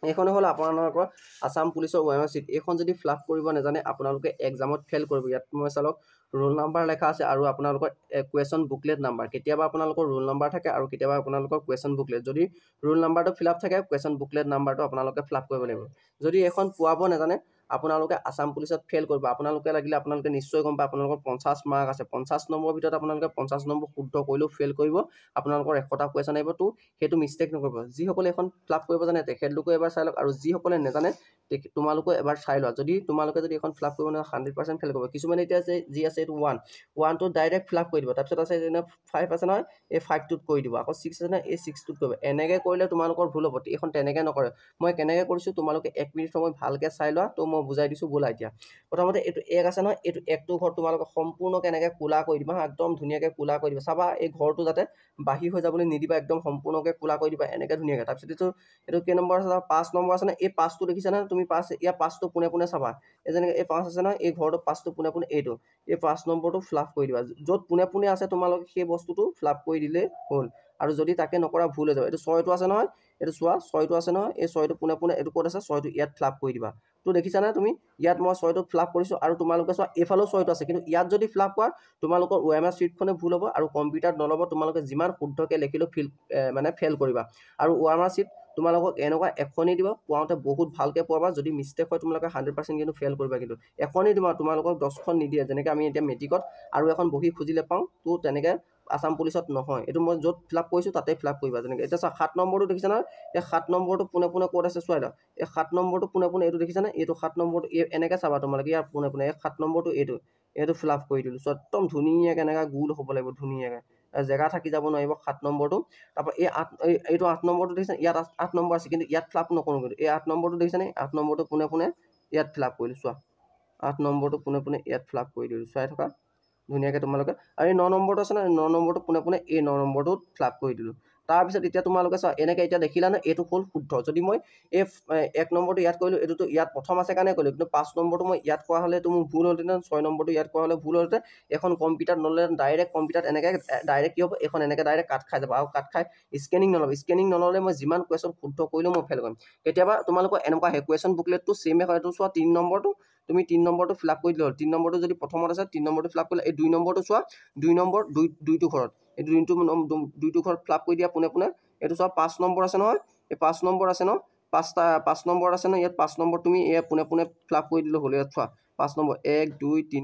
এইখন হ'ল আপোনালোকৰ আসাম পুলিচৰ OMR চিট। এইখন যদি ফিল আপ কৰিব নাজানে আপোনালোকে এক্সামত ফেইল কৰিব। ইয়াত মই চালক ৰোল নাম্বাৰ লেখা আছে আৰু আপোনালোকৰ কুৱেশ্যন বুকলেট নাম্বাৰ। কেতিয়াবা আপোনালোকৰ ৰোল নাম্বাৰ থাকে আৰু কেতিয়াবা আপোনালোকৰ কুৱেশ্যন বুকলেট। যদি ৰোল নাম্বাৰটো ফিল আপ থাকে কুৱেশ্যন বুকলেট নাম্বাৰটো আপোনালোকে ফিল আপ কৰিব লাগিব। যদি এইখন পোৱাব নাজানে আপোনালোকে আসাম পুলিচত ফেইল কৰিব। আপোনালোকে লাগিলে আপোনালোকে নিশ্চয় গম পায় আপোনালোকৰ 50 মাৰ্ক আছে। 50 নম্বৰৰ ভিতৰত আপোনালোকে 50 নম্বৰ শুদ্ধ কৰিলেও ফেইল কৰিব। আপোনালোকৰ 100টা কুৱেশ্যন আহিব তো সেইটো মিষ্টেক নকৰিব। যিসকলে এখন ফিল আপ কৰিব জানে তেখেতলোকে এবাৰ চাই লওক আৰু যিসকলে নাজানে তোমালোকে এবাৰ চাই লোৱা। যদি তোমালোকে যদি এখন ফিল আপ কৰিব নোৱাৰা 100% ফেইল কৰিব। কিছুমানে এতিয়া যি আছে এইটো 1 টো ডাইৰেক্ট ফিল আপ কৰি দিব। তাৰপিছত আছে যেনে 5 আছে নহয় এই 5 টোত কৰি দিব। আকৌ 6 আছে নহয় এই 6 টোত কৰিব। এনেকৈ কৰিলে তোমালোকৰ ভুল হ'ব। এইখন তেনেকৈ নকৰে। মই কেনেকৈ কৰিছোঁ তোমালোকে 1 মিনিট সময় ভালকৈ চাই লোৱা তো মই বুজাই দিছোঁ ব'লা এতিয়া। প্ৰথমতে এইটো 1 আছে নহয় এইটো 1টো ঘৰ তোমালোকে সম্পূৰ্ণ কেনেকৈ কোলা কৰি দিবা একদম ধুনীয়াকৈ কোলা কৰি দিবা। চাবা এই ঘৰটো যাতে বাহিৰ হৈ যাবলৈ নিদিবা একদম সম্পূৰ্ণকৈ কোলা কৰি দিবা এনেকৈ ধুনীয়াকৈ। তাৰপিছত এইটো কেই নম্বৰ আছে 5 নম্বৰ আছে নহয় এই 5টো দেখিছা নহয় তুমি 5 ইয়াৰ 5টো পোনে পোনে চাবা। এই যেনেকৈ এই 5 আছে নহয় এই ঘৰটো 5টো পোনে পোনে এইটো এই 5 নম্বৰটো ফিল আপ কৰি দিবা। য'ত পোনে পোনে আছে তোমালোকে সেই বস্তুটো ফিল আপ কৰি দিলে হ'ল। আৰু যদি তাকে নকৰা ভুল হৈ যাব। এইটো 6টো আছে নহয় এইটো চোৱা 6টো আছে নহয় এই 6টো পোনে পোনে এইটো ক'ত আছে 6টো ইয়াত ফিল আপ কৰি দিবা। তো দেখিছা না তুমি ইয়াত মই 6টো ফিল আপ কৰিছোঁ আৰু তোমালোকে চোৱা এইফালেও 6টো আছে কিন্তু ইয়াত যদি ফিল আপ কৰা তোমালোকৰ OMR চিটখনে ভুল হ'ব আৰু কম্পিউটাৰত নল'ব। তোমালোকে যিমান শুদ্ধকৈ লিখিলেও মানে ফেইল কৰিবা। আৰু OMR চিট তোমালোকক এনেকুৱা এখনেই দিব পোৱাওঁতে বহুত ভালকৈ পোৱাবা। যদি মিষ্টেক হয় তোমালোকে 100% কিন্তু ফেইল কৰিবা। কিন্তু এখনেই দিব তোমালোকক 10খন নিদিয়ে। যেনেকৈ আমি এতিয়া মেট্ৰিকত আৰু এখন বহি খুজিলে পাওঁ তো তেনেকৈ আসাম পুলিচত নহয়। এইটো মই য'ত ফিল আপ কৰিছোঁ তাতে ফিল আপ কৰিবা। যেনেকৈ এতিয়া চোৱা 7 নম্বৰটো দেখিছা নহয় এই 7 নম্বৰটো পোনে পোনে ক'ত আছে চোৱা দাও। এই 7 নম্বৰটো পোনে পোনে এইটো দেখিছানে এইটো 7 নম্বৰটো এনেকৈ চাবা তোমালোকে ইয়াৰ পোনে পোনে এই 7 নম্বৰটো এইটো ফিল আপ কৰি দিলোঁ। চ' একদম ধুনীয়াকৈ এনেকৈ গোল হ'ব লাগিব ধুনীয়াকৈ জেগা থাকি যাব নোৱাৰিব 7 নম্বৰটো। তাৰপৰা এইটো 8 নম্বৰটো দেখিছে ইয়াত 8 নম্বৰ আছে কিন্তু ইয়াত ফিল আপ নকৰোঁ। কিন্তু এই 8 নম্বৰটো দেখিছেনে 8 নম্বৰটো পোনে পোনে ইয়াত ফিল আপ কৰিলোঁ চোৱা 8 নম্বৰটো পোনে পোনে ইয়াত ফিল আপ কৰি দিলোঁ চাই থকা ধুনীয়াকৈ তোমালোকে। আৰু এই 9 নম্বৰটো আছে নহয় 9 নম্বৰটো পোনে পোনে এই 9 নম্বৰটোত ফিল আপ কৰি দিলোঁ। তাৰপিছত এতিয়া তোমালোকে চোৱা এনেকৈ এতিয়া দেখিলা ন এইটো হ'ল শুদ্ধ। যদি মই এই 1 নম্বৰটো ইয়াত কৰিলোঁ এইটোতো ইয়াত প্ৰথম আছে কাৰণে কৰিলোঁ কিন্তু 5 নম্বৰটো মই ইয়াত কৰা হ'লে এইটো মোৰ ভুল হ'লহেঁতেন 6 নম্বৰটো ইয়াত কৰা হ'লে ভুল হ'লহেঁতেন। এখন কম্পিউটাৰত নল'লে ডাইৰেক্ট কম্পিউটাৰত এনেকৈ ডাইৰেক্ট কি হ'ব এইখন এনেকৈ ডাইৰেক্ট কাট খাই যাব আৰু কাট খাই স্কেনিং নল'ব। স্কেনিং নল'লে মই যিমান কুৱেশ্যন শুদ্ধ কৰিলেও মই ফেইল কৰিম। কেতিয়াবা তোমালোকৰ এনেকুৱা হয় কুৱেশ্যন বুকলেটটো ছেমে হয়। এইটো চোৱা 3 নম্বৰটো তুমি 3 নম্বৰটো ফিল আপ কৰি দিলে হ'ল। 3 নম্বৰটো যদি প্ৰথমত আছে 3 নম্বৰটো ফিল আপ কৰিলে এই 2 নম্বৰটো চোৱা 2 নম্বৰ 2টো ঘৰত এই 2টো ঘৰত ফিল আপ কৰি দিয়া পোনে পোনে। এইটো চোৱা 5 নম্বৰ আছে নহয় এই 5 নম্বৰ আছে ন 5 নম্বৰ আছে ন ইয়াত 5 নম্বৰ তুমি পোনে পোনে ফিল আপ কৰি দিলে হ'ল। ইয়াত চোৱা 5 নম্বৰ 1 2 3